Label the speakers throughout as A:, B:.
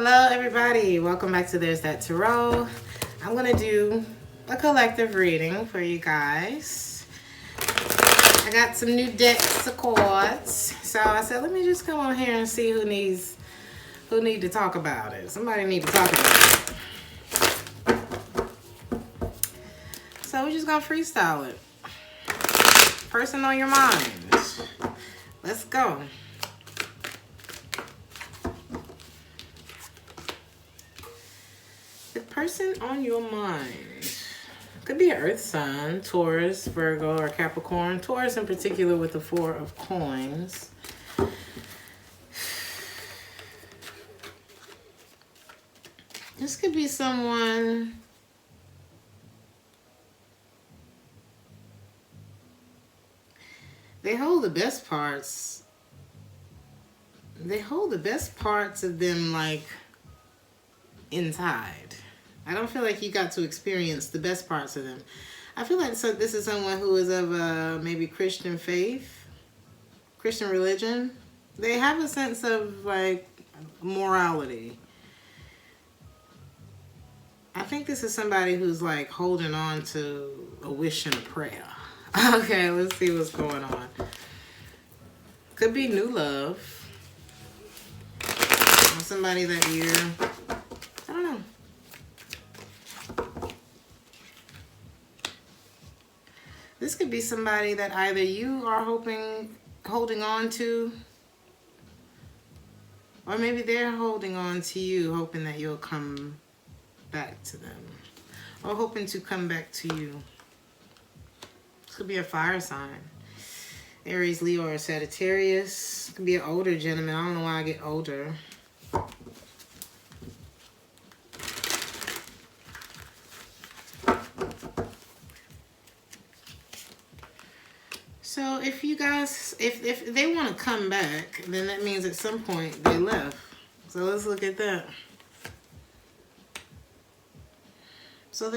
A: Hello everybody, welcome back to Theresthattarot. I'm going to do a collective reading for you guys. I got some new decks of cards, so I said let me just come on here and see who need to talk about it. Somebody need to talk about it. So we're just going to freestyle it. Person on your mind. Let's go. The person on your mind could be an earth sign, Taurus, Virgo, or Capricorn. Taurus in particular with the Four of Coins. This could be someone they hold the best parts. They hold the best parts of them like inside. I don't feel like you got to experience the best parts of them. I feel like this is someone who is of maybe Christian faith, Christian religion. They have a sense of like morality. I think this is somebody who's like holding on to a wish and a prayer. Okay, let's see what's going on. Could be new love. Or somebody that you're, I don't know. This could be somebody that either you are holding on to, or maybe they're holding on to you, hoping that you'll come back to them, or hoping to come back to you. This could be a fire sign. Aries, Leo, or Sagittarius. Could be an older gentleman. I don't know why I get older. So if you guys, if they want to come back, then that means at some point they left. So let's look at that. So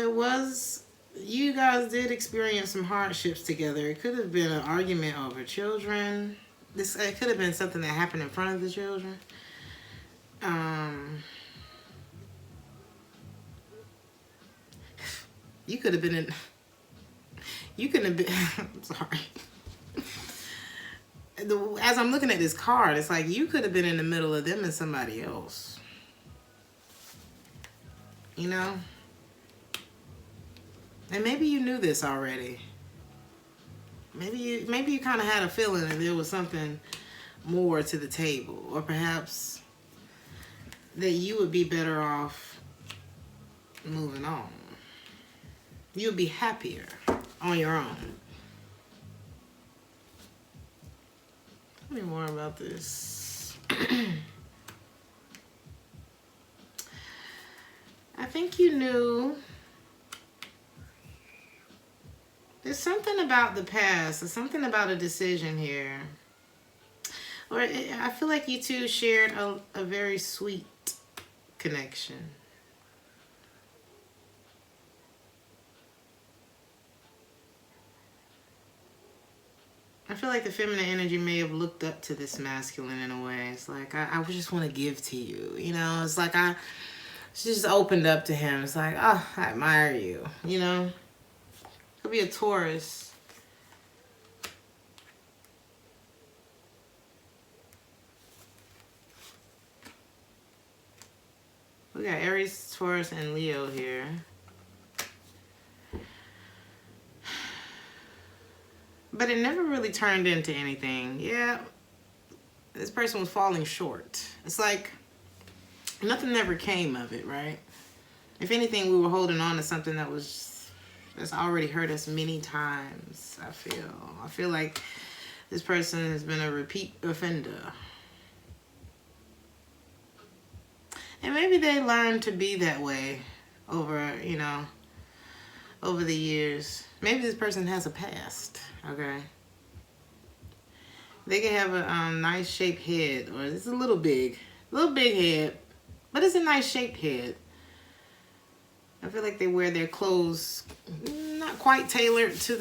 A: you guys did experience some hardships together. It could have been an argument over children. It could have been something that happened in front of the children. You could have been I'm sorry. As I'm looking at this card, it's like you could have been in the middle of them and somebody else. You know? And maybe you knew this already. Maybe you kind of had a feeling that there was something more to the table. Or perhaps that you would be better off moving on. You would be happier on your own. Tell me more about this. I think you knew. There's something about the past. There's something about a decision here. Or I feel like you two shared a very sweet connection. I feel like the feminine energy may have looked up to this masculine in a way. It's like, I just want to give to you. You know, it's like she just opened up to him. It's like, oh, I admire you. You know? Could be a Taurus. We got Aries, Taurus, and Leo here. But it never really turned into anything. Yeah, this person was falling short. It's like nothing ever came of it, right? If anything, we were holding on to something that's already hurt us many times, I feel. I feel like this person has been a repeat offender. And maybe they learned to be that way over the years. Maybe this person has a past, okay? They can have a nice shaped head, or it's a little big head, but it's a nice shaped head. I feel like they wear their clothes not quite tailored to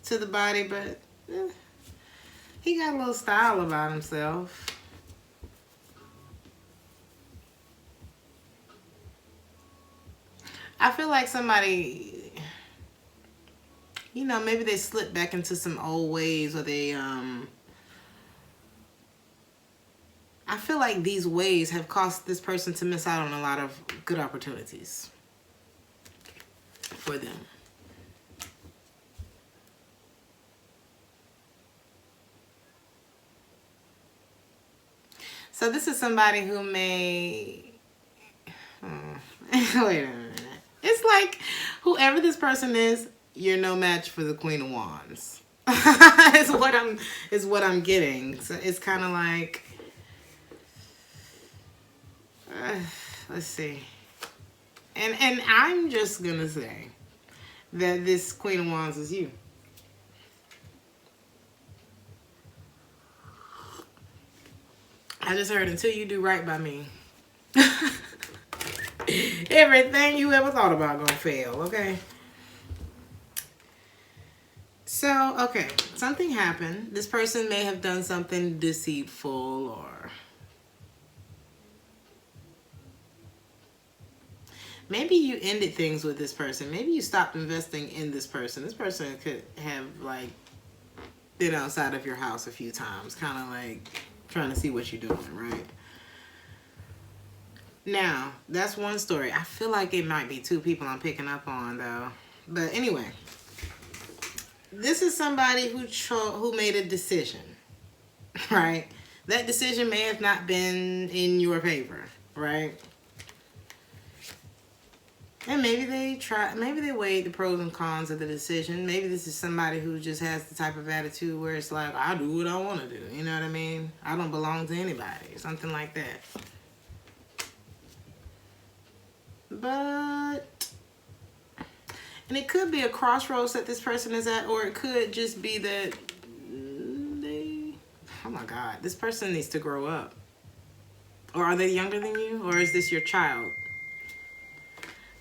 A: the body, but he got a little style about himself. I feel like somebody, you know, maybe they slipped back into some old ways, or they, I feel like these ways have caused this person to miss out on a lot of good opportunities for them. So this is somebody who may, wait a minute. It's like whoever this person is, you're no match for the Queen of Wands. is what I'm getting. So it's kind of like, let's see. And I'm just gonna say that this Queen of Wands is you. I just heard, until you do right by me, everything you ever thought about gonna fail, okay? So, okay, something happened. This person may have done something deceitful, or maybe you ended things with this person. Maybe you stopped investing in this person. This person could have, like, been outside of your house a few times, kind of like trying to see what you're doing, right? Now, that's one story. I feel like it might be two people I'm picking up on, though. But anyway, this is somebody who made a decision, right? That decision may have not been in your favor, right? And maybe they weighed the pros and cons of the decision. Maybe this is somebody who just has the type of attitude where it's like, I do what I want to do. You know what I mean? I don't belong to anybody. Something like that. But, and it could be a crossroads that this person is at, or it could just be that oh my God, this person needs to grow up. Or are they younger than you? Or is this your child?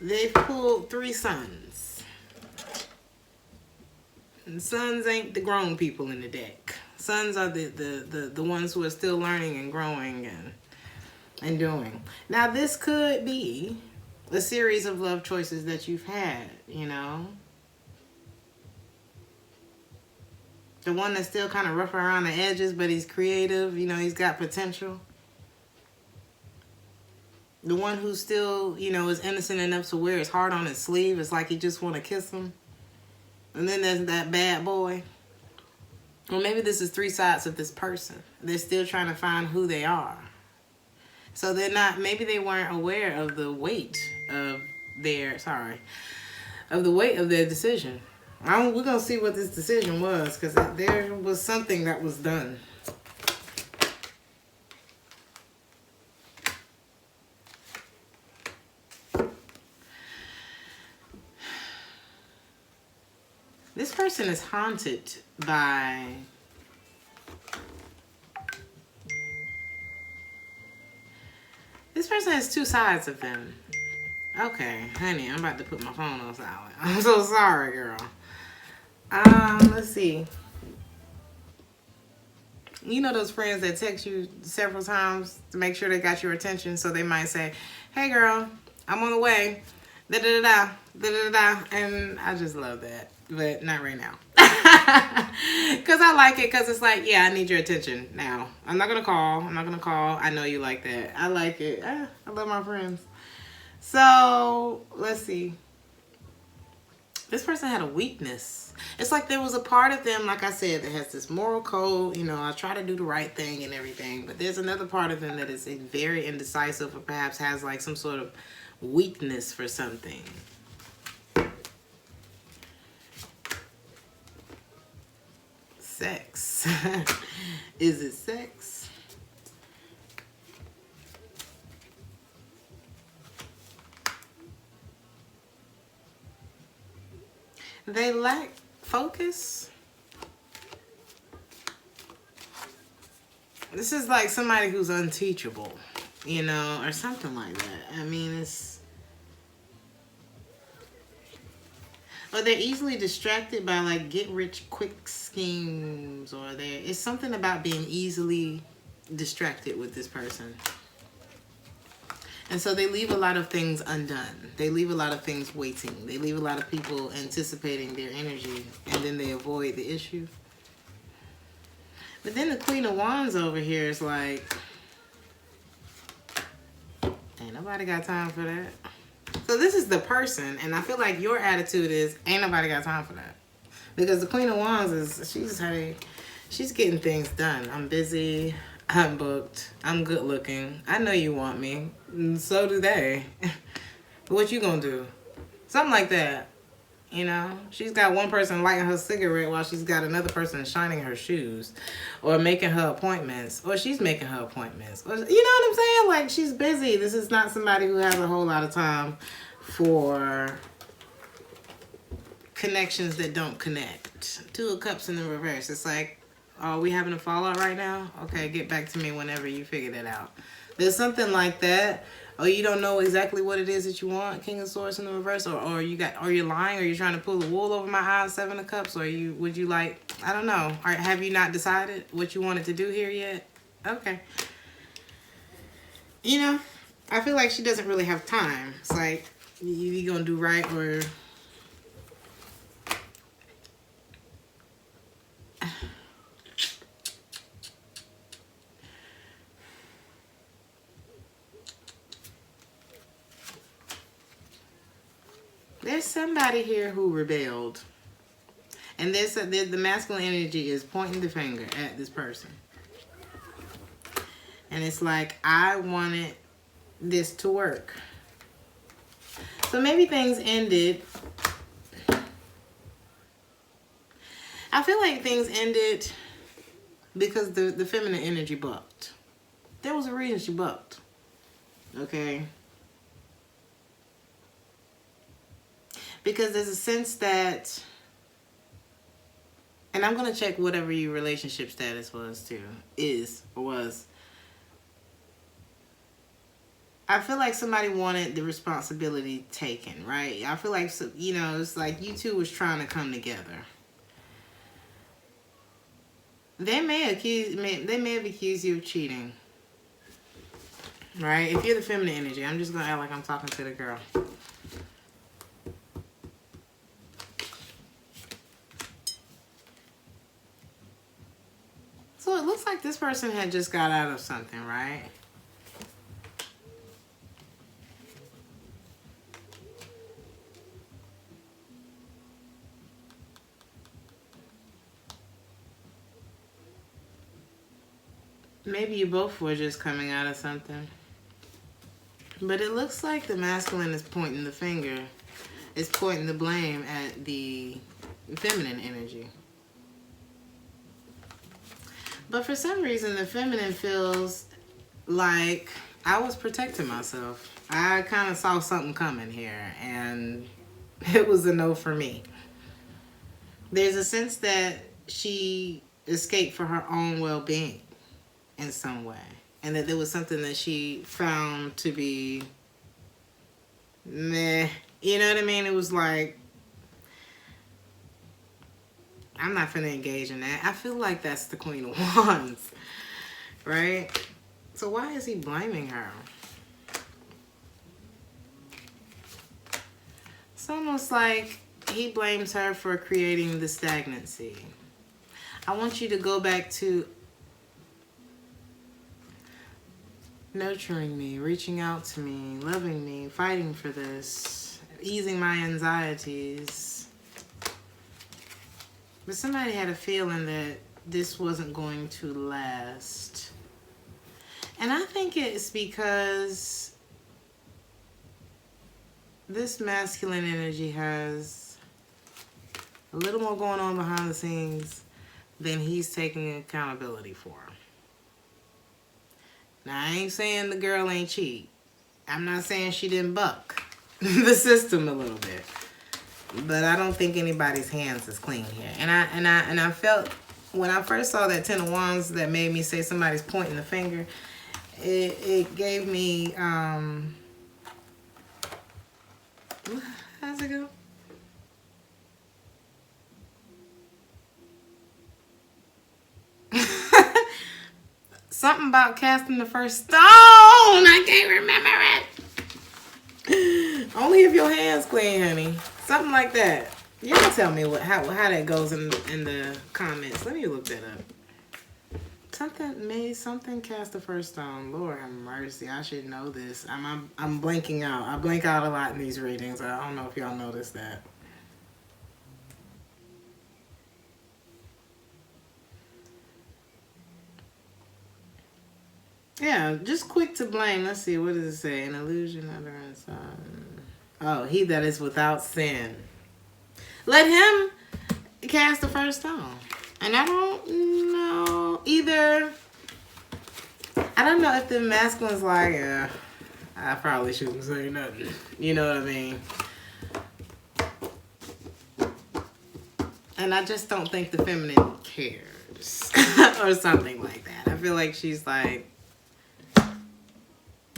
A: They pulled 3 sons. And sons ain't the grown people in the deck. Sons are the ones who are still learning and growing and doing. Now, this could be a series of love choices that you've had, you know. The one that's still kind of rough around the edges, but he's creative, you know, he's got potential. The one who still, you know, is innocent enough to wear his heart on his sleeve. It's like he just want to kiss him. And then there's that bad boy. Or maybe this is 3 sides of this person. They're still trying to find who they are. So they're not, maybe they weren't aware of the weight of their, of the weight of their decision. We're going to see what this decision was, because there was something that was done. This person is haunted by this person has 2 sides of them. Okay, honey, I'm about to put my phone on silent. I'm so sorry, girl. Let's see. You know those friends that text you several times to make sure they got your attention, so they might say, hey girl, I'm on the way. Da-da-da-da, da-da-da-da. And I just love that. But not right now. Because I like it, because it's like, yeah, I need your attention now. I'm not going to call. I know you like that. I like it. I love my friends. So, let's see. This person had a weakness. It's like there was a part of them, like I said, that has this moral code. You know, I try to do the right thing and everything. But there's another part of them that is very indecisive, or perhaps has like some sort of weakness for something. Sex. Is it sex? They lack focus. This is like somebody who's unteachable, you know, or something like that. I mean, or they're easily distracted by like get rich quick schemes, or it's something about being easily distracted with this person. And so they leave a lot of things undone. They leave a lot of things waiting. They leave a lot of people anticipating their energy, and then they avoid the issue. But then the Queen of Wands over here is like, ain't nobody got time for that. So this is the person, and I feel like your attitude is, ain't nobody got time for that. Because the Queen of Wands is, she's getting things done. I'm busy. I'm booked. I'm good looking. I know you want me. And so do they. What you gonna do? Something like that. You know? She's got one person lighting her cigarette while she's got another person shining her shoes. Or making her appointments. Or she's making her appointments. Or, you know what I'm saying? Like, she's busy. This is not somebody who has a whole lot of time for connections that don't connect. Two of Cups in the reverse. It's like, oh, are we having a fallout right now? Okay, get back to me whenever you figure that out. There's something like that. Or you don't know exactly what it is that you want, King of Swords in the reverse, or you're lying, or you're trying to pull the wool over my eyes, Seven of Cups, or would you like, I don't know. Or have you not decided what you wanted to do here yet? Okay. You know, I feel like she doesn't really have time. It's like, you gonna do right, or there's somebody here who rebelled. And the masculine energy is pointing the finger at this person. And it's like, I wanted this to work. So maybe things ended. I feel like things ended because the feminine energy bucked. There was a reason she bucked. Okay? Because there's a sense that, and I'm going to check whatever your relationship status was too, was. I feel like somebody wanted the responsibility taken, right? I feel like, you know, it's like you two was trying to come together. They may have accused you of cheating, right? If you're the feminine energy, I'm just going to act like I'm talking to the girl. So it looks like this person had just got out of something, right? Maybe you both were just coming out of something. But it looks like the masculine is pointing the finger. It's pointing the blame at the feminine energy. But for some reason, the feminine feels like I was protecting myself. I kind of saw something coming here, and it was a no for me. There's a sense that she escaped for her own well-being in some way, and that there was something that she found to be meh. You know what I mean? It was like, I'm not finna engage in that. I feel like that's the Queen of Wands, right? So why is he blaming her? It's almost like he blames her for creating the stagnancy. I want you to go back to nurturing me, reaching out to me, loving me, fighting for this, easing my anxieties. But somebody had a feeling that this wasn't going to last. And I think it's because this masculine energy has a little more going on behind the scenes than he's taking accountability for. Now, I ain't saying the girl ain't cheat. I'm not saying she didn't buck the system a little bit. But I don't think anybody's hands is clean here. And I felt when I first saw that Ten of Wands that made me say somebody's pointing the finger, it gave me how's it go? Something about casting the first stone. I can't remember it. Something like that. You can tell me how that goes in the comments. Let me look that up. Something cast the first stone. Lord have mercy. I should know this. I'm blanking out. I blank out a lot in these readings. I don't know if y'all noticed that. Yeah, just quick to blame. Let's see, what does it say? An illusion, utterance. Oh, he that is without sin. Let him cast the first stone. And I don't know either. I don't know if the masculine's like, I probably shouldn't say nothing. You know what I mean? And I just don't think the feminine cares. Or something like that. I feel like she's like,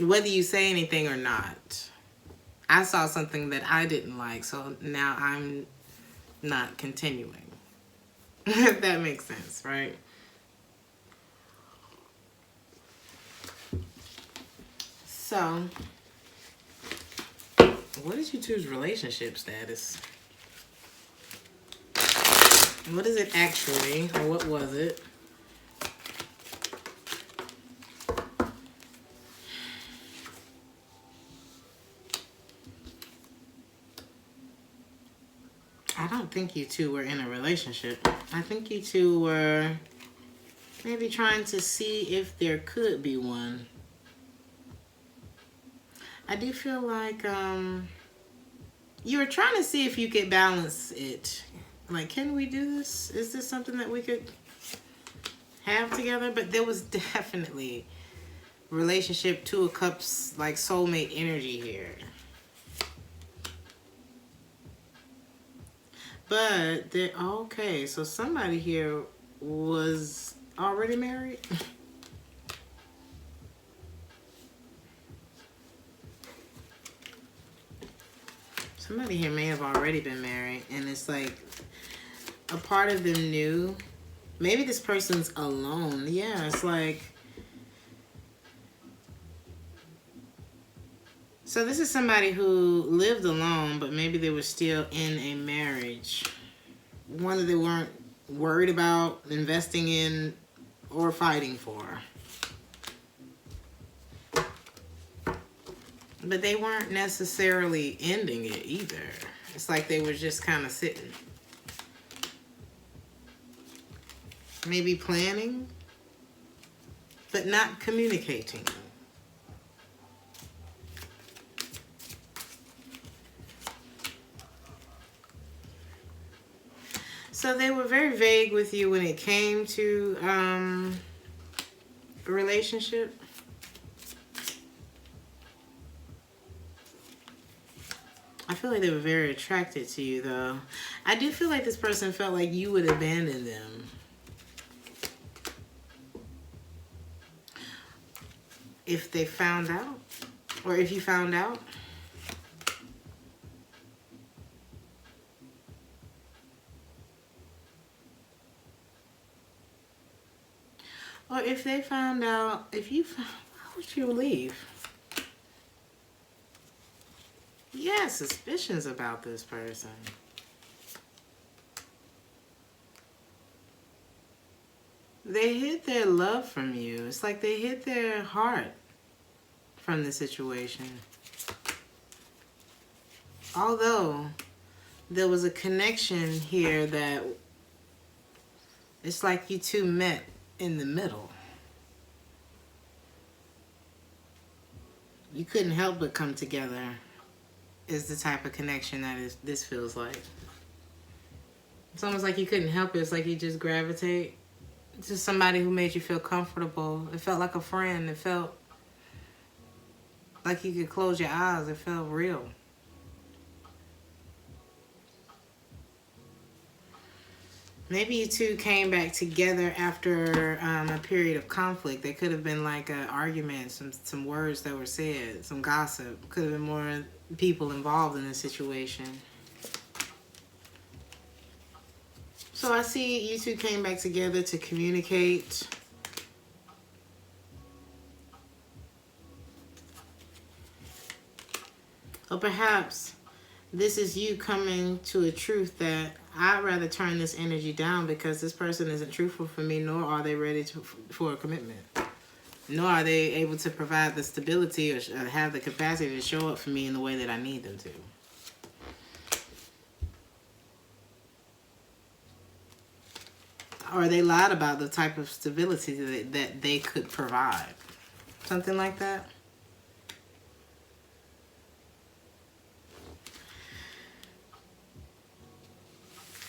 A: whether you say anything or not, I saw something that I didn't like, so now I'm not continuing. If that makes sense, right? So, what is you two's relationship status? What is it actually, or what was it? I don't think you two were in a relationship. I think you two were maybe trying to see if there could be one. I do feel like you were trying to see if you could balance it. Like, can we do this? Is this something that we could have together? But there was definitely relationship, Two of Cups, like soulmate energy here. But, okay, so somebody here was already married? Somebody here may have already been married, and it's like a part of them knew. Maybe this person's alone. Yeah, it's like, so this is somebody who lived alone, but maybe they were still in a marriage. One that they weren't worried about investing in or fighting for. But they weren't necessarily ending it either. It's like they were just kind of sitting. Maybe planning, but not communicating. So they were very vague with you when it came to a relationship. I feel like they were very attracted to you, though. I do feel like this person felt like you would abandon them. If they found out, or if you found out. Or if they found out, why would you leave? You had suspicions about this person. They hid their love from you. It's like they hid their heart from the situation. Although there was a connection here that it's like you two met in the middle. You couldn't help but come together. Is the type of connection that this feels like. It's almost like you couldn't help it. It's like you just gravitate to somebody who made you feel comfortable. It felt like a friend. It felt like you could close your eyes. It felt real. Maybe you two came back together after a period of conflict. There could have been like an argument, some words that were said, some gossip. Could have been more people involved in the situation. So I see you two came back together to communicate. Or perhaps This is you coming to a truth that I'd rather turn this energy down because this person isn't truthful for me, nor are they ready for a commitment. Nor are they able to provide the stability or have the capacity to show up for me in the way that I need them to. Or they lied about the type of stability that they could provide. Something like that.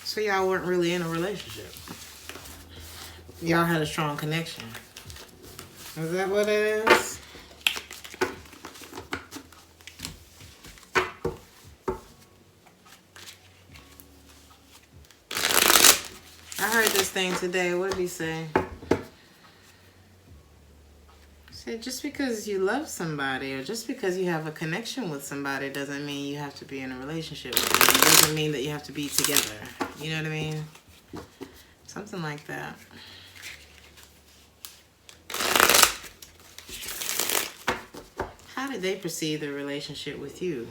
A: So y'all weren't really in a relationship. Y'all had a strong connection. Is that what it is? I heard this thing today. What did he say? He said, just because you love somebody or just because you have a connection with somebody doesn't mean you have to be in a relationship with them. It doesn't mean that you have to be together. You know what I mean? Something like that. How did they perceive the relationship with you?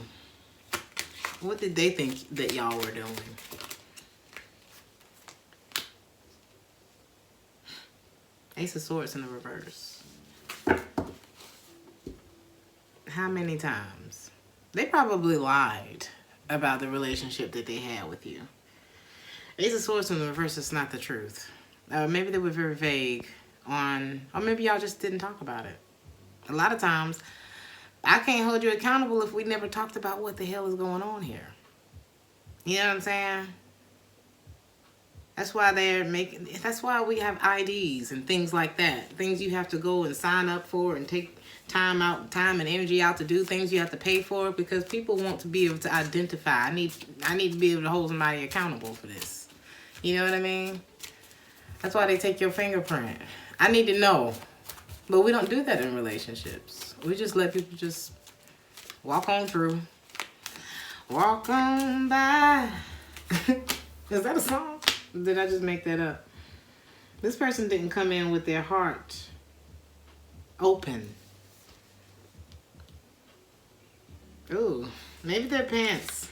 A: What did they think that y'all were doing? Ace of Swords in the reverse. How many times? They probably lied about the relationship that they had with you. Ace of Swords in the reverse is not the truth. Maybe they were very vague on, or maybe y'all just didn't talk about it. A lot of times, I can't hold you accountable if we never talked about what the hell is going on here. You know what I'm saying? That's why that's why we have IDs and things like that. Things you have to go and sign up for and take time and energy out to do, things you have to pay for, because people want to be able to identify. I need to be able to hold somebody accountable for this. You know what I mean? That's why they take your fingerprint. I need to know. But we don't do that in relationships. We just let people just walk on through. Walk on by. Is that a song? Or did I just make that up? This person didn't come in with their heart open. Ooh, maybe their pants.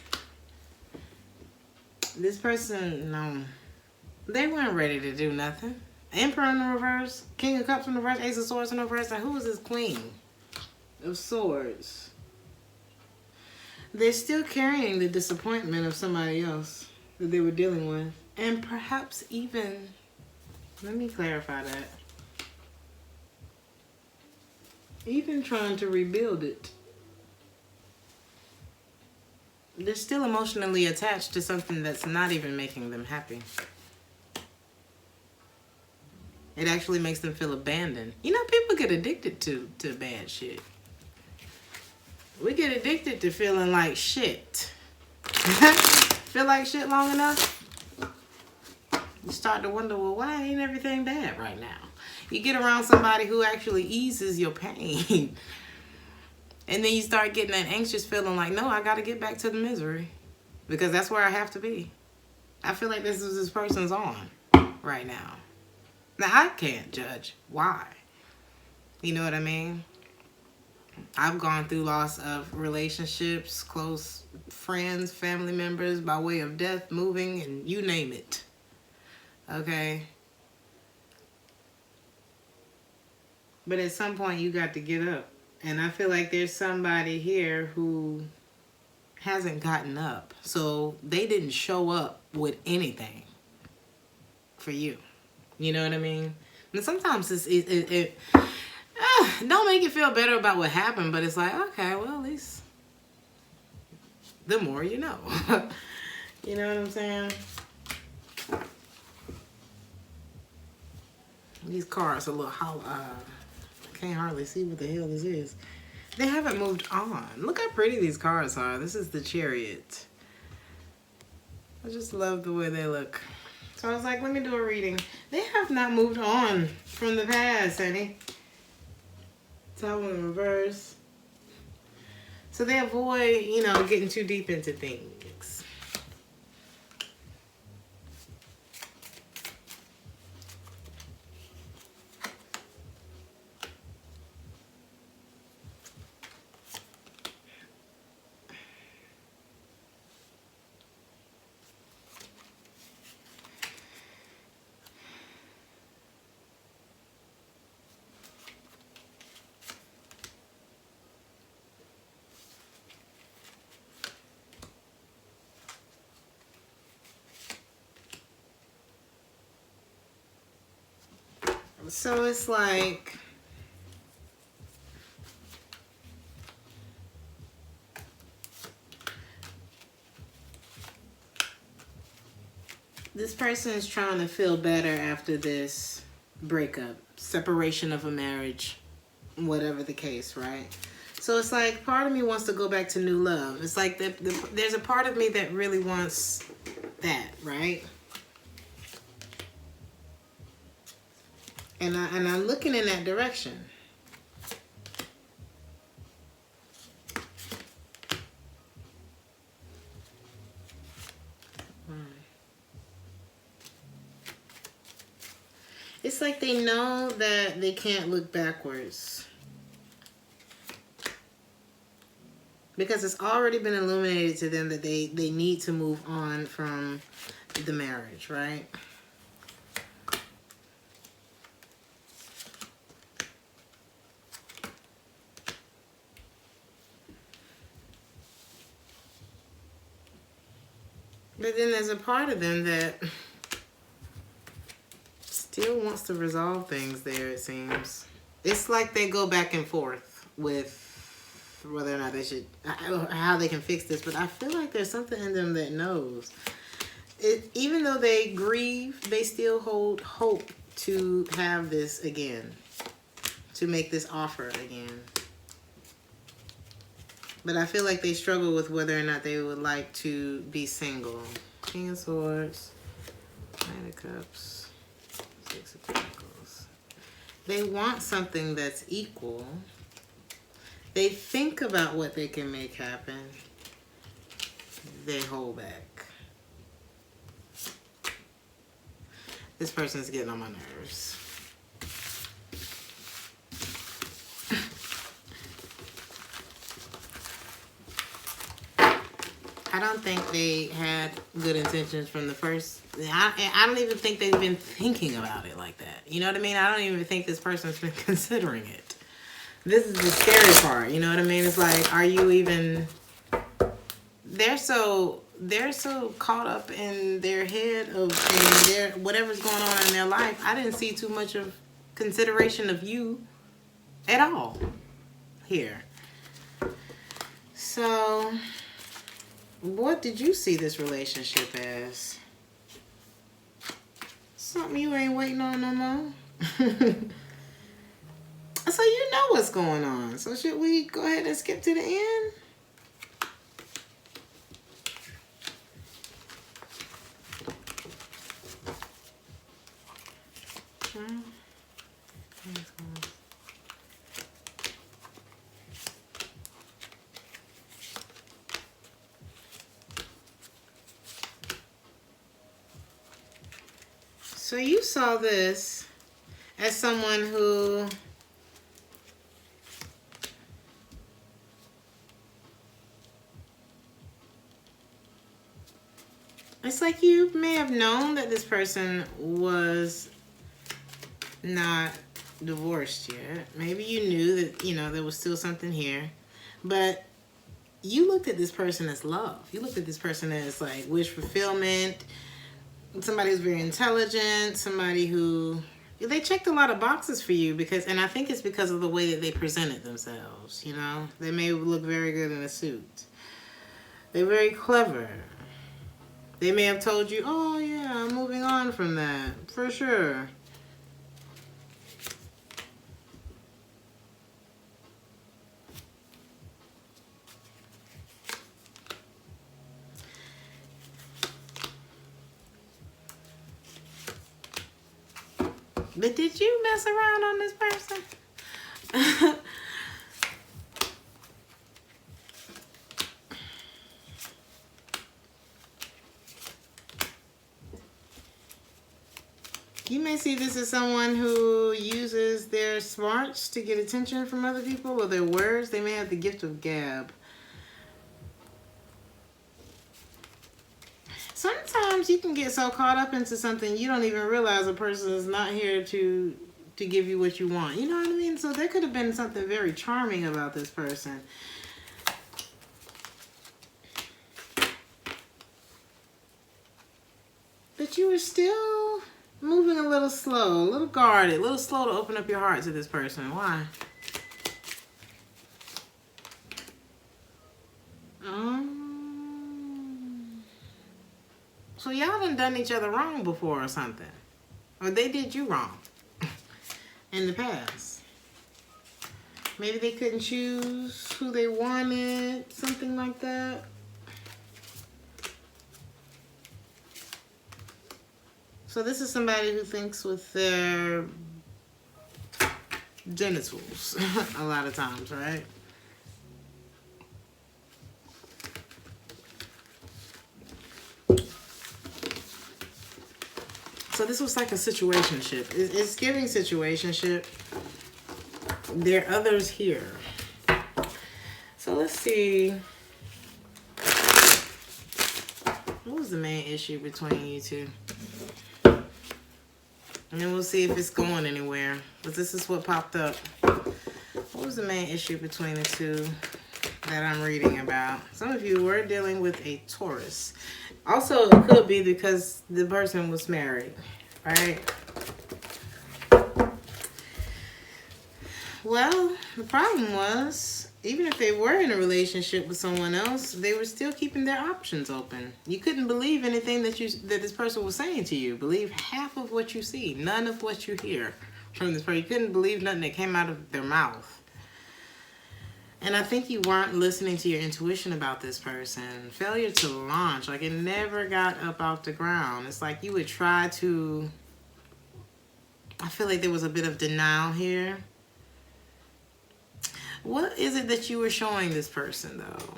A: This person, no. They weren't ready to do nothing. Emperor in the reverse, King of Cups in the reverse, Ace of Swords in the reverse, and who is this Queen of Swords? They're still carrying the disappointment of somebody else that they were dealing with. And perhaps even, let me clarify that, even trying to rebuild it. They're still emotionally attached to something that's not even making them happy. It actually makes them feel abandoned. You know, people get addicted to bad shit. We get addicted to feeling like shit. Feel like shit long enough, you start to wonder, well, why ain't everything bad right now? You get around somebody who actually eases your pain. And then you start getting that anxious feeling like, no, I got to get back to the misery. Because that's where I have to be. I feel like this is this person's on right now. Now, I can't judge why. You know what I mean? I've gone through loss of relationships, close friends, family members, by way of death, moving, and you name it. Okay? But at some point, you got to get up. And I feel like there's somebody here who hasn't gotten up. So they didn't show up with anything for you. You know what I mean? And sometimes it don't make you feel better about what happened, but it's like, okay, well, at least the more you know. You know what I'm saying? These cards are a little hollow. I can't hardly see what the hell this is. They haven't moved on. Look how pretty these cards are. This is the Chariot. I just love the way they look. So I was like, let me do a reading. They have not moved on from the past, honey. Tower in reverse. So they avoid, you know, getting too deep into things. So it's like, this person is trying to feel better after this breakup, separation of a marriage, whatever the case, right? So it's like, part of me wants to go back to new love. It's like there's a part of me that really wants that, right? And I'm looking in that direction. It's like they know that they can't look backwards, because it's already been illuminated to them that they need to move on from the marriage, right? But then there's a part of them that still wants to resolve things there, it seems. It's like they go back and forth with whether or not they should, how they can fix this. But I feel like there's something in them that knows. Even though they grieve, they still hold hope to have this again, to make this offer again. But I feel like they struggle with whether or not they would like to be single. King of Swords, Knight of Cups, Six of Pentacles. They want something that's equal. They think about what they can make happen. They hold back. This person's getting on my nerves. I don't think they had good intentions from the first. I don't even think they've been thinking about it like that. You know what I mean? I don't even think this person's been considering it. This is the scary part. You know what I mean? It's like, are you even... They're so caught up in their head of their whatever's going on in their life. I didn't see too much of consideration of you at all here. So... what did you see this relationship as? Something you ain't waiting on no more? So you know what's going on. So should we go ahead and skip to the end? So you saw this as someone who it's like you may have known that this person was not divorced yet. Maybe you knew that, you know, there was still something here. But you looked at this person as love. You looked at this person as like wish fulfillment. Somebody who's very intelligent, somebody who, they checked a lot of boxes for you because, and I think it's because of the way that they presented themselves, you know. They may look very good in a suit. They're very clever. They may have told you, oh yeah, I'm moving on from that, for sure. But did you mess around on this person? You may see this as someone who uses their smarts to get attention from other people, or their words. They may have the gift of gab. Sometimes you can get so caught up into something you don't even realize a person is not here to give you what you want. You know what I mean? So there could have been something very charming about this person. But you were still moving a little slow, a little guarded, a little slow to open up your heart to this person. Why? So y'all done each other wrong before or something. Or they did you wrong in the past. Maybe they couldn't choose who they wanted, something like that. So this is somebody who thinks with their genitals a lot of times, right? So this was like a situationship. It's giving situationship. There are others here. So let's see. What was the main issue between you two? And then we'll see if it's going anywhere. But this is what popped up. What was the main issue between the two that I'm reading about? Some of you were dealing with a Taurus. Also, it could be because the person was married, right? Well, the problem was, even if they were in a relationship with someone else, they were still keeping their options open. You couldn't believe anything that this person was saying to you. Believe half of what you see, none of what you hear from this person. You couldn't believe nothing that came out of their mouth. And I think you weren't listening to your intuition about this person. Failure to launch, like it never got up off the ground. It's like you would try to, I feel like there was a bit of denial here. What is it that you were showing this person, though?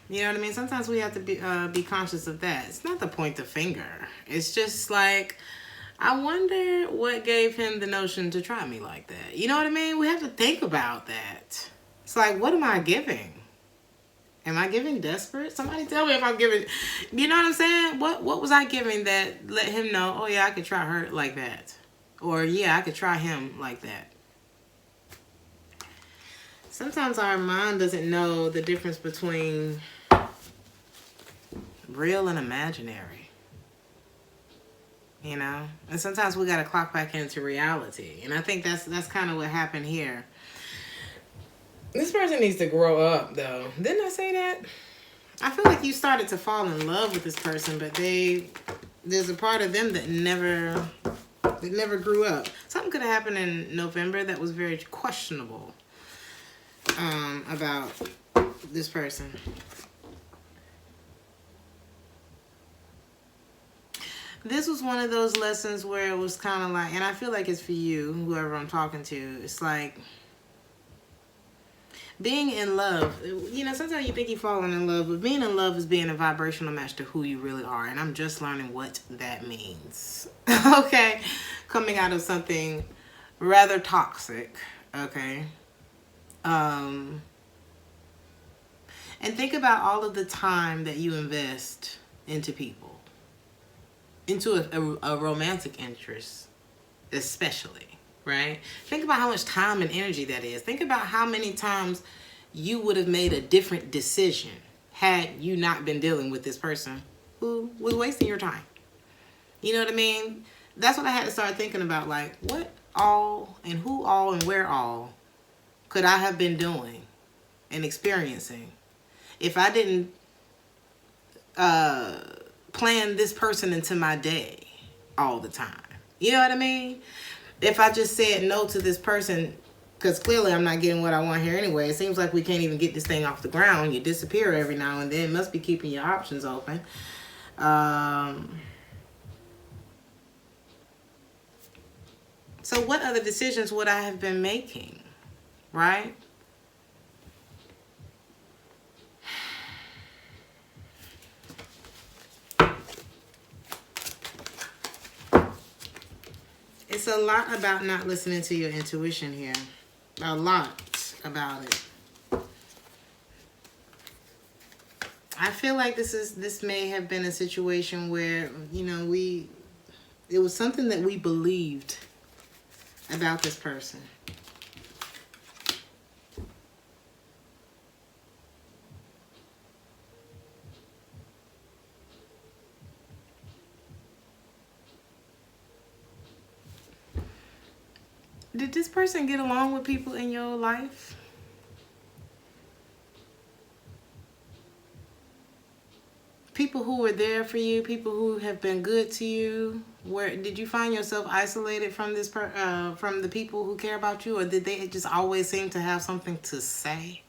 A: You know what I mean? Sometimes we have to be conscious of that. It's not to point the finger. It's just like, I wonder what gave him the notion to try me like that. You know what I mean? We have to think about that. It's like, what am I giving? Am I giving desperate? Somebody tell me if I'm giving, you know what I'm saying? What was I giving that let him know, oh yeah, I could try her like that. Or yeah, I could try him like that. Sometimes our mind doesn't know the difference between real and imaginary. You know? And sometimes we got to clock back into reality. And I think that's kind of what happened here. This person needs to grow up, though. Didn't I say that? I feel like you started to fall in love with this person, but there's a part of them that never grew up. Something could have happened in November that was very questionable about this person. This was one of those lessons where it was kind of like, and I feel like it's for you, whoever I'm talking to. It's like, being in love, you know, sometimes you think you're falling in love, but being in love is being a vibrational match to who you really are. And I'm just learning what that means. Okay? Coming out of something rather toxic. Okay? And think about all of the time that you invest into people. Into a romantic interest, especially. Right? Think about how much time and energy that is. Think about how many times you would have made a different decision had you not been dealing with this person who was wasting your time. You know what I mean? That's what I had to start thinking about. Like, what all and who all and where all could I have been doing and experiencing if I didn't plan this person into my day all the time? You know what I mean? If I just said no to this person, because clearly I'm not getting what I want here anyway. It seems like we can't even get this thing off the ground. You disappear every now and then. It must be keeping your options open. So what other decisions would I have been making? Right? It's a lot about not listening to your intuition here. A lot about it. I feel like this may have been a situation where, you know, it was something that we believed about this person. Did this person get along with people in your life? People who were there for you, people who have been good to you. Where did you find yourself isolated from from the people who care about you, or did they just always seem to have something to say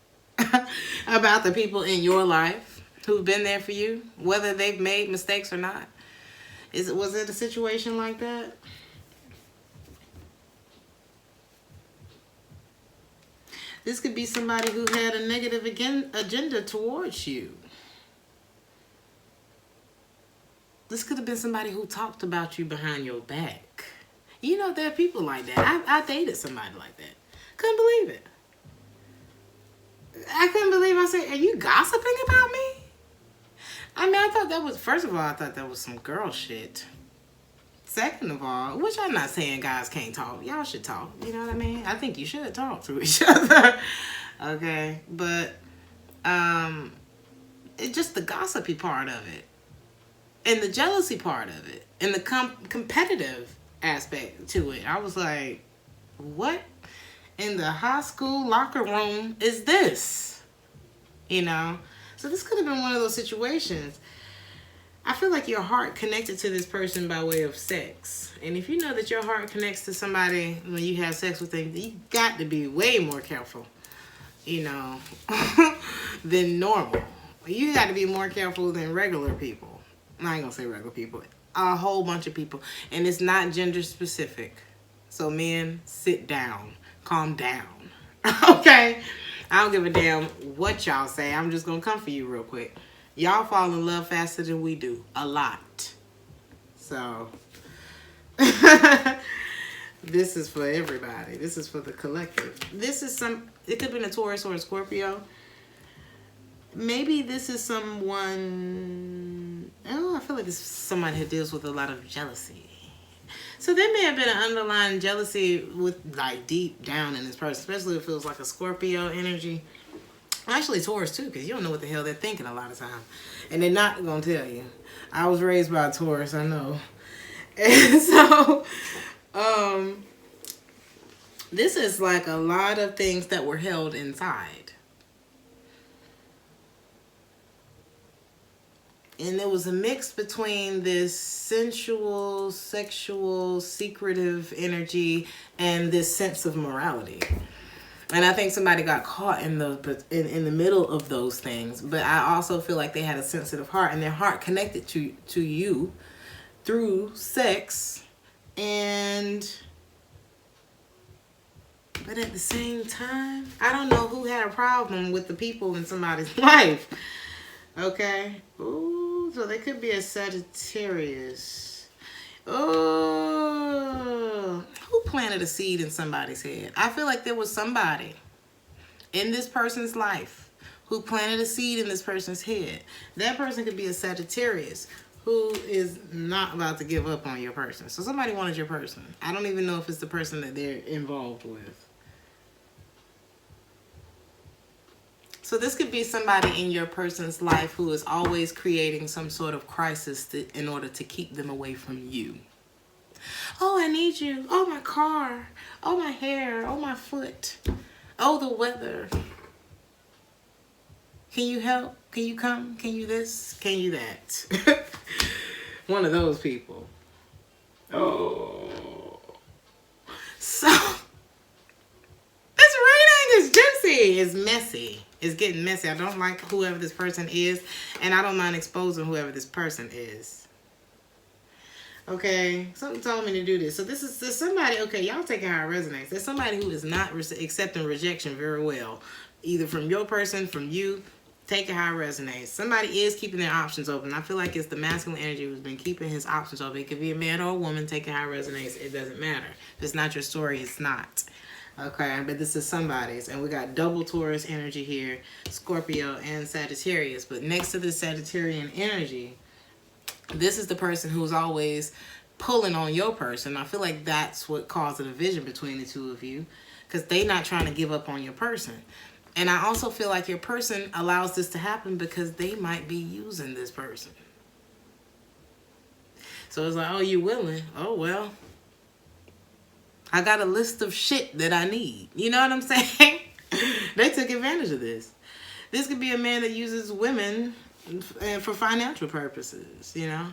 A: about the people in your life who've been there for you, whether they've made mistakes or not? Was it a situation like that? This could be somebody who had a negative agenda towards you. This could have been somebody who talked about you behind your back. You know, there are people like that. I dated somebody like that. Couldn't believe it. I couldn't believe I said, are you gossiping about me? I mean, I thought that was, first of all, I thought that was some girl shit. Second of all, which I'm not saying guys can't talk. Y'all should talk. You know what I mean? I think you should talk to each other. Okay? But, it's just the gossipy part of it. And the jealousy part of it. And the competitive aspect to it. I was like, what in the high school locker room is this? You know? So this could have been one of those situations. I feel like your heart connected to this person by way of sex. And if you know that your heart connects to somebody when you have sex with them, you got to be way more careful, you know, than normal. You got to be more careful than regular people. I ain't gonna say regular people. A whole bunch of people. And it's not gender specific. So men, sit down. Calm down. Okay? I don't give a damn what y'all say. I'm just gonna come for you real quick. Y'all fall in love faster than we do. A lot. So, this is for everybody. This is for the collective. This is it could have been a Taurus or a Scorpio. Maybe this is someone, I feel like this is somebody who deals with a lot of jealousy. So there may have been an underlying jealousy with, like, deep down in this person, especially if it was like a Scorpio energy. Actually, Taurus, too, because you don't know what the hell they're thinking a lot of time. And they're not going to tell you. I was raised by a Taurus, I know. And so, this is like a lot of things that were held inside. And there was a mix between this sensual, sexual, secretive energy and this sense of morality. And I think somebody got caught in the middle of those things. But I also feel like they had a sensitive heart, and their heart connected to you through sex. But at the same time, I don't know who had a problem with the people in somebody's life. Okay. Ooh, so they could be a Sagittarius. Oh, who planted a seed in somebody's head? I feel like there was somebody in this person's life who planted a seed in this person's head. That person could be a Sagittarius who is not about to give up on your person. So somebody wanted your person. I don't even know if it's the person that they're involved with. So this could be somebody in your person's life who is always creating some sort of crisis in order to keep them away from you. Oh, I need you. Oh, my car. Oh, my hair. Oh, my foot. Oh, the weather. Can you help? Can you come? Can you this? Can you that? One of those people. Oh. So, this reading is juicy. It's messy. It's getting messy. I don't like whoever this person is, and I don't mind exposing whoever this person is. Okay, something told me to do this. So there's somebody, okay, y'all taking how it resonates. There's somebody who is not accepting rejection very well, either from your person, from you. Take it how it resonates. Somebody is keeping their options open. I feel like it's the masculine energy who's been keeping his options open. It could be a man or a woman. Take it how it resonates. It doesn't matter. If it's not your story, it's not. Okay, but this is somebody's. And we got double Taurus energy here, Scorpio and Sagittarius. But next to the Sagittarian energy, this is the person who's always pulling on your person. I feel like that's what caused a division between the two of you, because they're not trying to give up on your person. And I also feel like your person allows this to happen because they might be using this person. So it's like, oh, you willing? Oh, well. I got a list of shit that I need. You know what I'm saying? They took advantage of this. This could be a man that uses women for financial purposes, you know?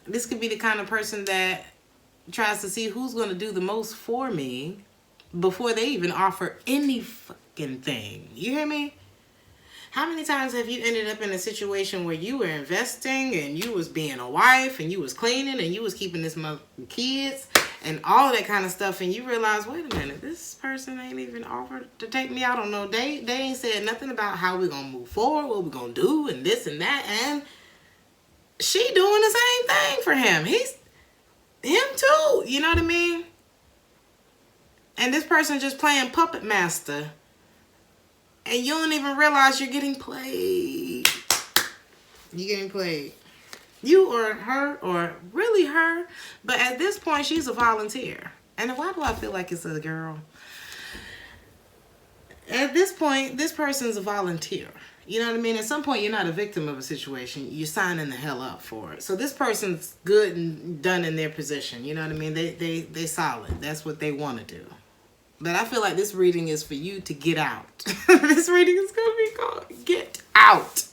A: This could be the kind of person that tries to see who's going to do the most for me before they even offer any fucking thing. You hear me? How many times have you ended up in a situation where you were investing and you was being a wife and you was cleaning and you was keeping this kids and all that kind of stuff, and you realize, wait a minute, this person ain't even offered to take me out on no date. They ain't said nothing about how we gonna move forward, what we gonna do, and this and that, and she doing the same thing for him. He's him too. You know what I mean? And this person just playing puppet master. And you don't even realize you're getting played. You're getting played. You or her, or really her. But at this point, she's a volunteer. And why do I feel like it's a girl? At this point, this person's a volunteer. You know what I mean? At some point, you're not a victim of a situation. You're signing the hell up for it. So this person's good and done in their position. You know what I mean? They solid. That's what they want to do. But I feel like this reading is for you to get out. This reading is going to be called Get Out.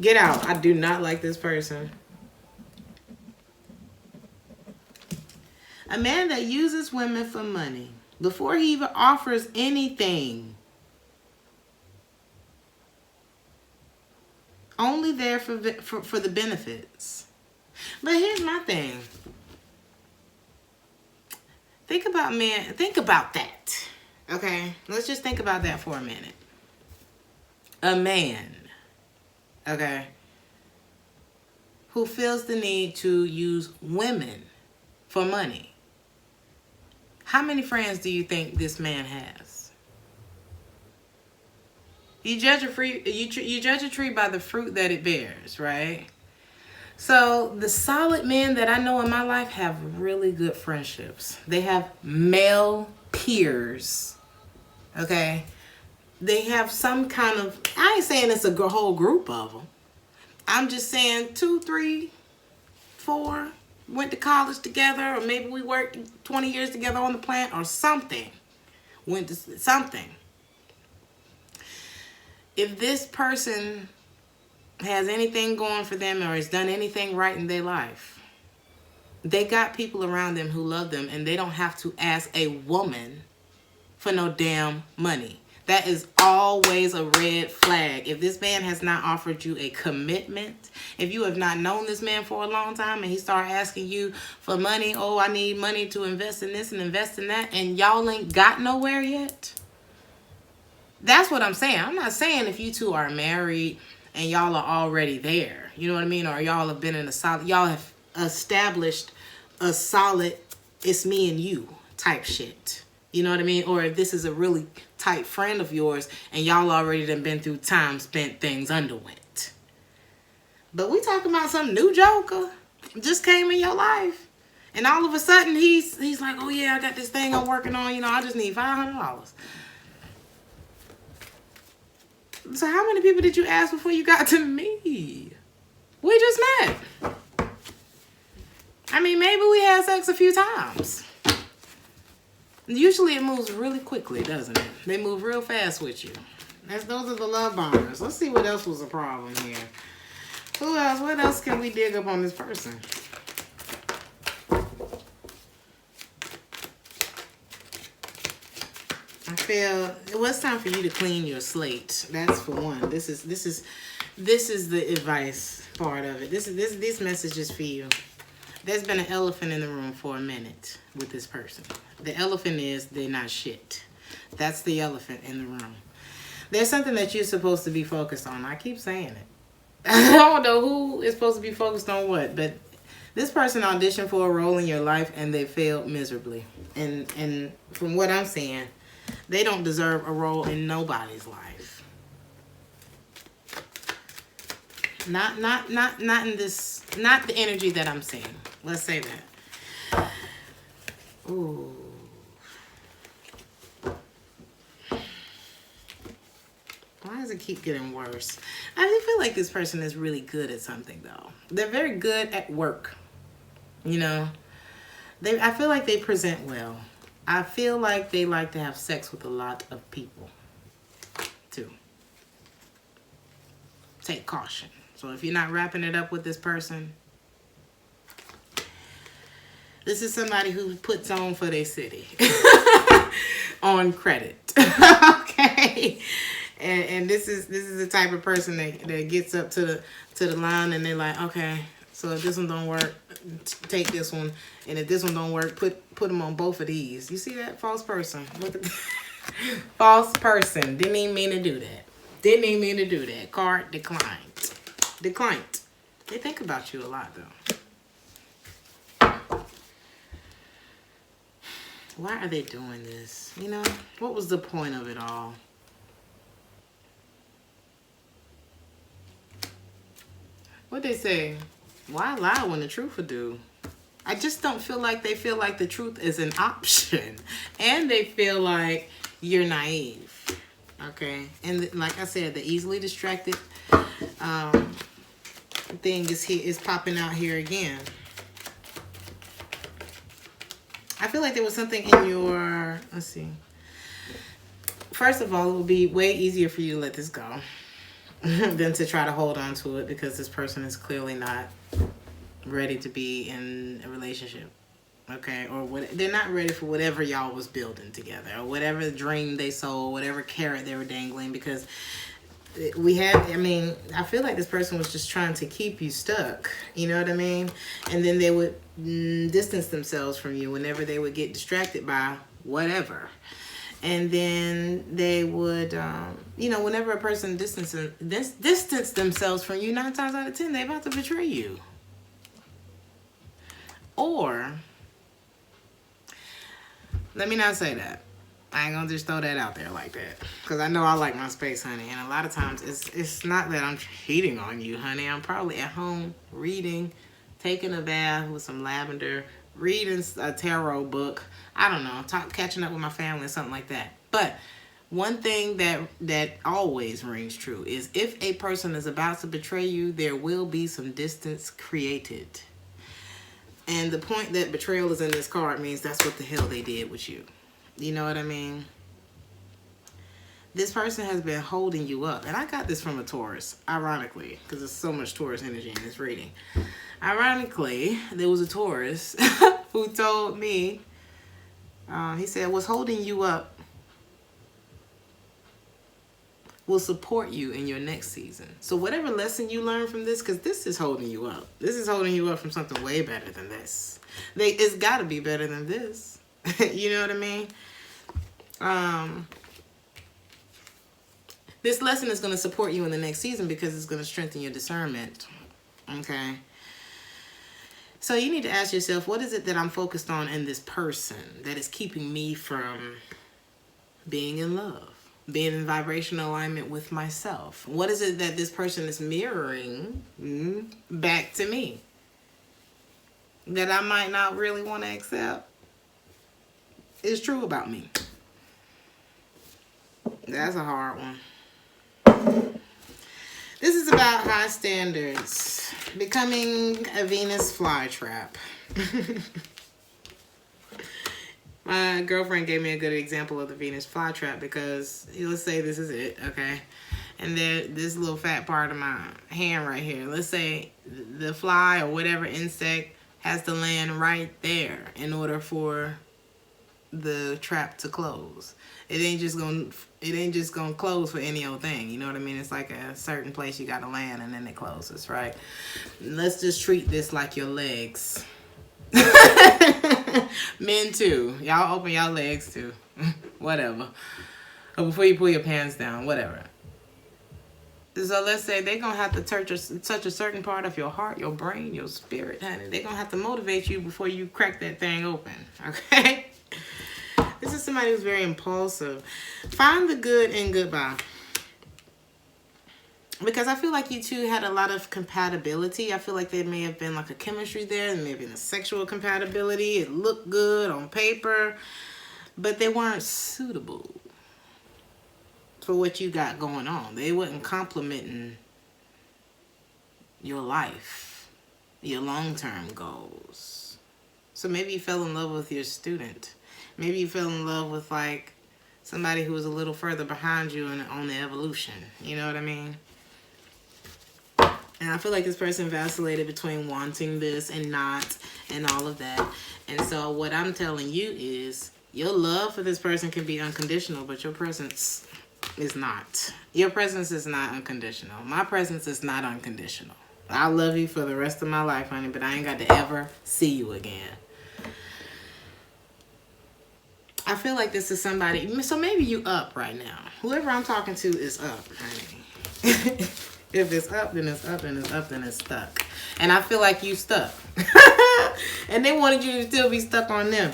A: Get out. I do not like this person. A man that uses women for money before he even offers anything. Only there for the benefits. But here's my thing. Think about that. Okay? Let's just think about that for a minute. A man, okay, who feels the need to use women for money. How many friends do you think this man has? You judge a tree by the fruit that it bears, right? So the solid men that I know in my life have really good friendships. They have male peers, okay? They have some kind of, I ain't saying it's a whole group of them. I'm just saying 2, 3, 4 went to college together, or maybe we worked 20 years together on the plant or something. Went to something. If this person has anything going for them or has done anything right in their life, they got people around them who love them, and they don't have to ask a woman for no damn money. That is always a red flag. If this man has not offered you a commitment, if you have not known this man for a long time and he start asking you for money, oh, I need money to invest in this and invest in that, and y'all ain't got nowhere yet, that's what I'm saying. I'm not saying if you two are married and y'all are already there, you know what I mean? Or y'all have been in a solid, y'all have established a solid, it's me and you type shit. You know what I mean? Or if this is a really tight friend of yours and y'all already done been through time spent, things underwent. But we talking about some new joker just came in your life. And all of a sudden he's like, oh yeah, I got this thing I'm working on, you know, I just need $500. So how many people did you ask before you got to me? We just met. I mean, maybe we had sex a few times. Usually it moves really quickly, doesn't it? They move real fast with you. Those are the love bombers. Let's see what else was a problem here. Who else? What else can we dig up on this person? I feel it was time for you to clean your slate. That's for one. This is the advice part of it. This message is for you. There's been an elephant in the room for a minute with this person. The elephant is they're not shit. That's the elephant in the room. There's something that you're supposed to be focused on. I keep saying it. I don't know who is supposed to be focused on what, but this person auditioned for a role in your life and they failed miserably. And from what I'm seeing, they don't deserve a role in nobody's life. Not in this, not the energy that I'm seeing. Let's say that. Ooh. Why does it keep getting worse? I feel like this person is really good at something though. They're very good at work. You know, I feel like they present well. I feel like they like to have sex with a lot of people, too. Take caution. So if you're not wrapping it up with this person, this is somebody who puts on for their city on credit. Okay. And this is the type of person that gets up to the line and they're like, okay, so if this one don't work, take this one, and if this one don't work, put them on both of these. You see that? False person. Look at false person. Didn't even mean to do that. Didn't even mean to do that. Card declined. Declined. They think about you a lot though. Why are they doing this? You know, what was the point of it all? What they say? Why lie when the truth will do? I just don't feel like they feel like the truth is an option. And they feel like you're naive. Okay? And like I said, the easily distracted thing is popping out here again. I feel like there was something in your... Let's see. First of all, it would be way easier for you to let this go than to try to hold on to it, because this person is clearly not ready to be in a relationship. Okay? Or they're not ready for whatever y'all was building together, or whatever dream they sold, whatever carrot they were dangling, because I feel like this person was just trying to keep you stuck. You know what I mean? And then they would distance themselves from you whenever they would get distracted by whatever. And then they would, whenever a person distance themselves from you, 9 times out of 10, they're about to betray you. Or, let me not say that. I ain't gonna just throw that out there like that, because I know I like my space, honey. And a lot of times it's not that I'm cheating on you, honey. I'm probably at home reading, taking a bath with some lavender, reading a tarot book. I don't know, catching up with my family or something like that. But one thing that always rings true is if a person is about to betray you, there will be some distance created. And the point that betrayal is in this card means that's what the hell they did with you. You know what I mean? This person has been holding you up. And I got this from a Taurus, ironically, because there's so much Taurus energy in this reading. Ironically, there was a Taurus who told me, he said, what's holding you up will support you in your next season. So whatever lesson you learn from this, because this is holding you up. This is holding you up from something way better than this. It's got to be better than this. You know what I mean? This lesson is going to support you in the next season because it's going to strengthen your discernment. Okay? So you need to ask yourself, what is it that I'm focused on in this person that is keeping me from being in love? Being in vibrational alignment with myself? What is it that this person is mirroring back to me that I might not really want to accept is true about me? That's a hard one. This is about high standards. Becoming a Venus flytrap. My girlfriend gave me a good example of the Venus flytrap because, let's say this is it, okay? And this little fat part of my hand right here, let's say the fly or whatever insect has to land right there in order for the trap to close. It ain't just gonna close for any old thing. You know what I mean? It's like a certain place you gotta land and then it closes, right? Let's just treat this like your legs. Men too. Y'all open y'all legs too. Whatever. Or before you pull your pants down, whatever. So let's say they're gonna have to touch a certain part of your heart, your brain, your spirit, honey. They're gonna have to motivate you before you crack that thing open. Okay? This is somebody who's very impulsive. Find the good in goodbye. Because I feel like you two had a lot of compatibility. I feel like there may have been like a chemistry there. There may have been a sexual compatibility. It looked good on paper. But they weren't suitable for what you got going on. They wasn't complementing your life, your long-term goals. So maybe you fell in love with your student. Maybe you fell in love with like somebody who was a little further behind you on the evolution. You know what I mean? And I feel like this person vacillated between wanting this and not and all of that. And so what I'm telling you is your love for this person can be unconditional, but your presence is not. Your presence is not unconditional. My presence is not unconditional. I love you for the rest of my life, honey, but I ain't got to ever see you again. I feel like this is somebody, so maybe you up right now. Whoever I'm talking to is up, honey. If it's up, then it's up, and it's up, then it's stuck. And I feel like you stuck. And they wanted you to still be stuck on them,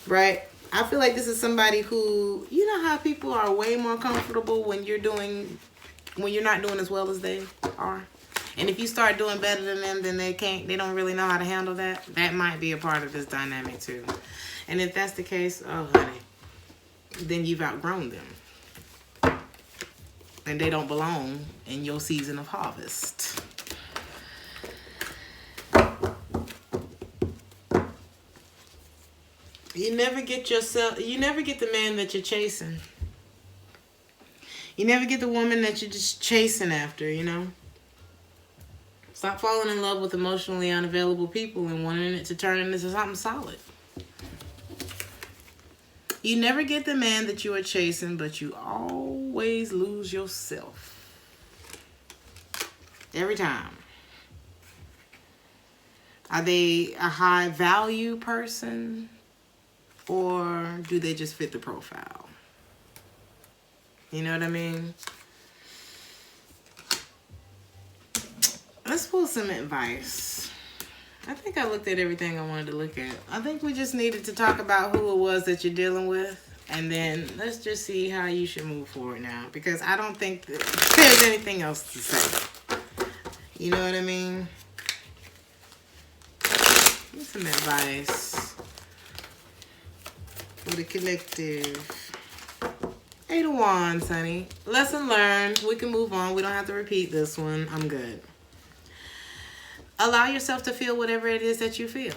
A: right? I feel like this is somebody who, you know how people are way more comfortable when you're not doing as well as they are? And if you start doing better than them, then they don't really know how to handle that. That might be a part of this dynamic too. And if that's the case, oh honey, then you've outgrown them. And they don't belong in your season of harvest. You never get the man that you're chasing. You never get the woman that you're just chasing after, you know? Stop falling in love with emotionally unavailable people and wanting it to turn into something solid. You never get the man that you are chasing, but you always lose yourself. Every time. Are they a high value person? Or do they just fit the profile? You know what I mean? Let's pull some advice. I think I looked at everything I wanted to look at. I think we just needed to talk about who it was that you're dealing with. And then let's just see how you should move forward now. Because I don't think that there's anything else to say. You know what I mean? Give some advice for the collective. 8 of Wands, honey. Lesson learned. We can move on. We don't have to repeat this one. I'm good. Allow yourself to feel whatever it is that you feel.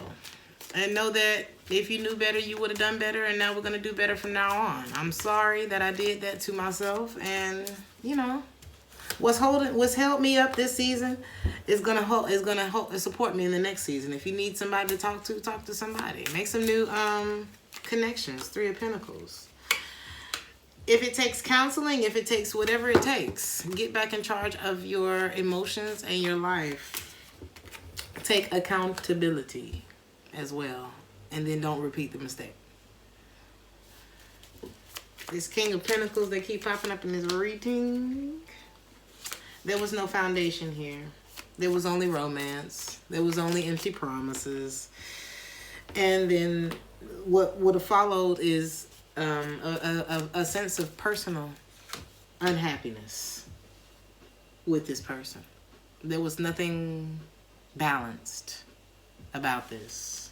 A: And know that if you knew better, you would have done better. And now we're going to do better from now on. I'm sorry that I did that to myself. And, you know, what's held me up this season is going to support me in the next season. If you need somebody to talk to somebody. Make some new connections. 3 of Pentacles. If it takes counseling, if it takes whatever it takes, get back in charge of your emotions and your life. Take accountability as well. And then don't repeat the mistake. This King of Pentacles, they keep popping up in this reading. There was no foundation here. There was only romance. There was only empty promises. And then what would have followed is a sense of personal unhappiness with this person. There was nothing balanced about this.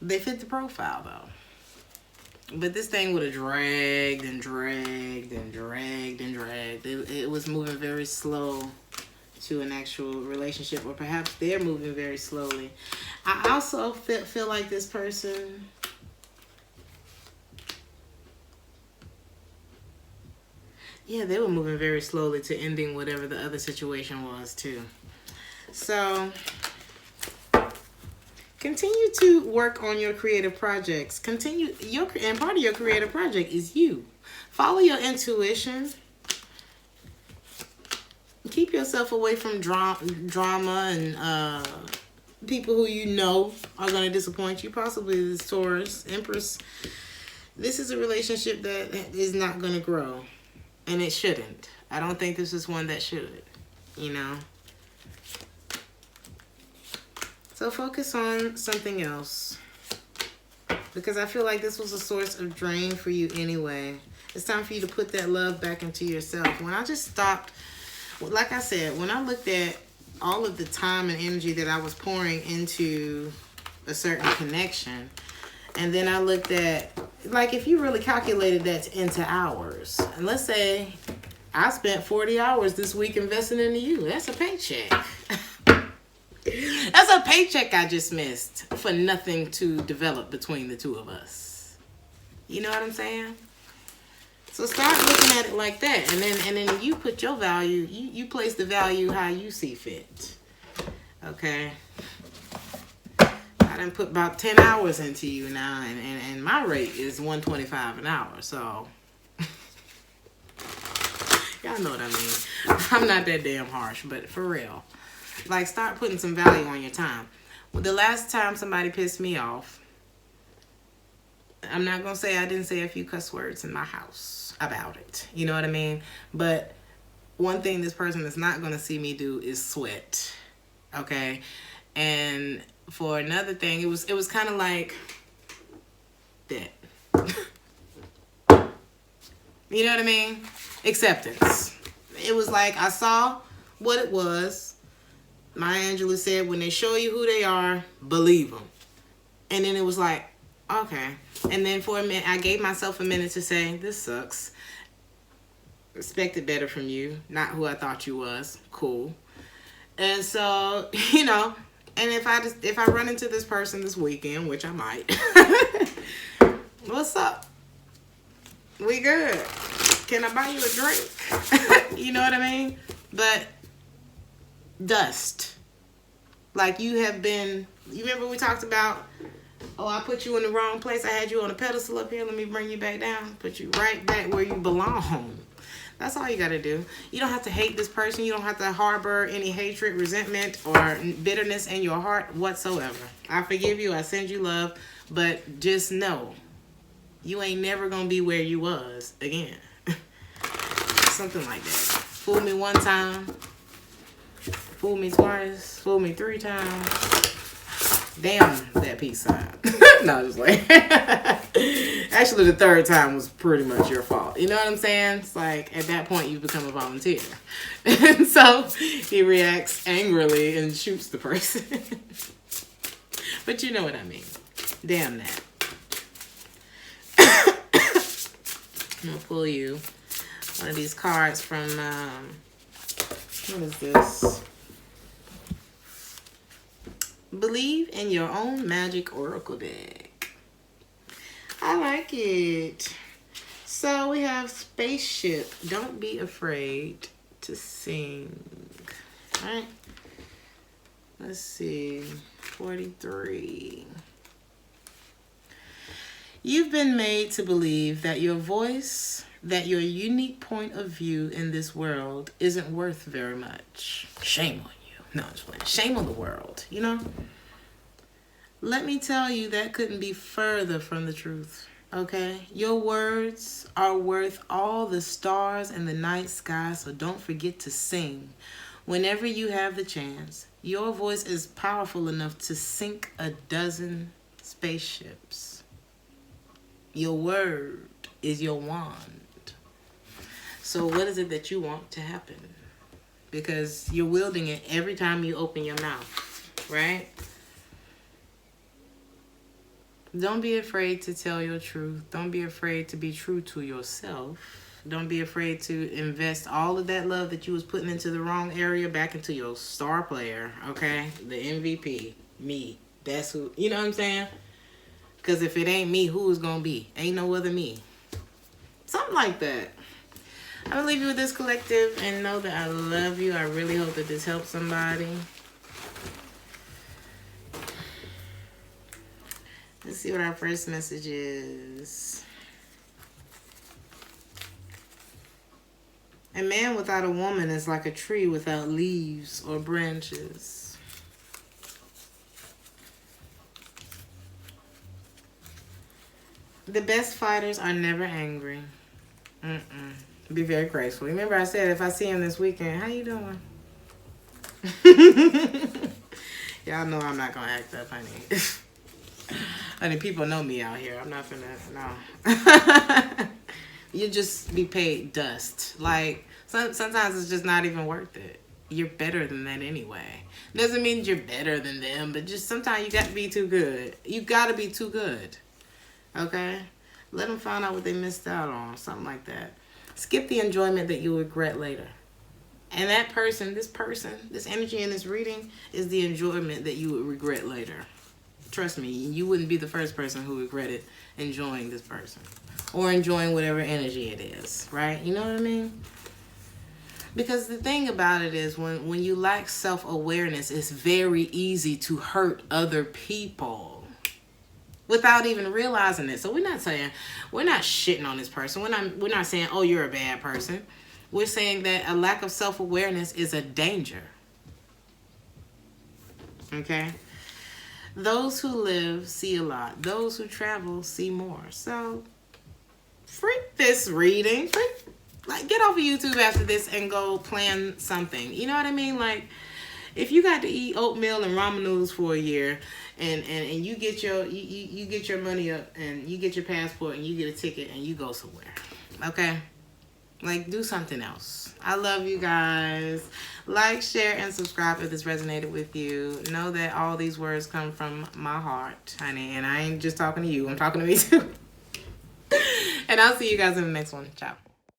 A: They fit the profile though. But this thing would have dragged and dragged and dragged and dragged. It was moving very slow to an actual relationship, or perhaps they're moving very slowly. I also feel like this person they were moving very slowly to ending whatever the other situation was too. So continue to work on your creative projects. And part of your creative project is you. Follow your intuition. Keep yourself away from drama and people who you know are going to disappoint you. Possibly this Taurus, Empress. This is a relationship that is not going to grow. And it shouldn't. I don't think this is one that should, you know. So focus on something else. Because I feel like this was a source of drain for you anyway. It's time for you to put that love back into yourself. When I just stopped, like I said, when I looked at all of the time and energy that I was pouring into a certain connection, and then I looked at, like, if you really calculated that into hours, and let's say I spent 40 hours this week investing into you. That's a paycheck. That's little paycheck I just missed for nothing to develop between the two of us. You know what I'm saying? So start looking at it like that, and then you put your value. You place the value how you see fit. Okay. I done put about 10 hours into you now, and my rate is $125 an hour. So y'all know what I mean. I'm not that damn harsh, but for real. Like, start putting some value on your time. Well, the last time somebody pissed me off, I'm not going to say I didn't say a few cuss words in my house about it. You know what I mean? But one thing this person is not going to see me do is sweat. Okay? And for another thing, it was kind of like that. You know what I mean? Acceptance. It was like I saw what it was. Maya Angelou said, when they show you who they are, believe them. And then it was like, okay. And then for a minute, I gave myself a minute to say, this sucks. Expected better from you. Not who I thought you was. Cool. And so, you know, and if I run into this person this weekend, which I might, what's up? We good. Can I buy you a drink? You know what I mean? But dust. Like, you have been, you remember we talked about, oh, I put you in the wrong place. I had you on a pedestal up here. Let me bring you back down. Put you right back where you belong. That's all you got to do. You don't have to hate this person. You don't have to harbor any hatred, resentment, or bitterness in your heart whatsoever. I forgive you. I send you love. But just know, you ain't never going to be where you was again. Something like that. Fool me one time. Fool me twice. Fool me 3 times. Damn that peace sign. No, just like. Actually, the 3rd time was pretty much your fault. You know what I'm saying? It's like, at that point, you become a volunteer. And so, he reacts angrily and shoots the person. But you know what I mean. Damn that. I'm going to pull you one of these cards from, what is this? Believe in your own magic oracle deck. I like it. So we have spaceship. Don't be afraid to sing. All right. Let's see. 43. You've been made to believe that your voice, that your unique point of view in this world isn't worth very much. Shame on you. No, I'm just playing. Shame on the world, you know? Let me tell you, that couldn't be further from the truth, okay? Your words are worth all the stars in the night sky, so don't forget to sing. Whenever you have the chance, your voice is powerful enough to sink a dozen spaceships. Your word is your wand. So what is it that you want to happen? Because you're wielding it every time you open your mouth, right? Don't be afraid to tell your truth. Don't be afraid to be true to yourself. Don't be afraid to invest all of that love that you was putting into the wrong area back into your star player, okay? The MVP, me. That's who, you know what I'm saying? Because if it ain't me, who is going to be? Ain't no other me. Something like that. I'm going to leave you with this collective and know that I love you. I really hope that this helps somebody. Let's see what our first message is. A man without a woman is like a tree without leaves or branches. The best fighters are never angry. Be very graceful. Remember I said if I see him this weekend, how you doing? Y'all know I'm not going to act up, honey. Honey, people know me out here. I'm not finna, no. You just be paid dust. Like, sometimes it's just not even worth it. You're better than that anyway. Doesn't mean you're better than them, but just sometimes you got to be too good. You got to be too good. Okay? Let them find out what they missed out on. Something like that. Skip the enjoyment that you'll regret later. And that person, this energy in this reading is the enjoyment that you would regret later. Trust me, you wouldn't be the first person who regretted enjoying this person. Or enjoying whatever energy it is, right? You know what I mean? Because the thing about it is when you lack self-awareness, it's very easy to hurt other people without even realizing it. So we're not shitting on this person. We're not saying, oh, you're a bad person. We're saying that a lack of self-awareness is a danger. Okay? Those who live see a lot. Those who travel see more. So, freak this reading. Like, get off of YouTube after this and go plan something. You know what I mean? Like, if you got to eat oatmeal and ramen noodles for a year, and you get your you get your money up, and you get your passport, and you get a ticket, and you go somewhere. Okay? Like, do something else. I love you guys. Like, share, and subscribe if this resonated with you. Know that all these words come from my heart, honey. And I ain't just talking to you. I'm talking to me too. And I'll see you guys in the next one. Ciao.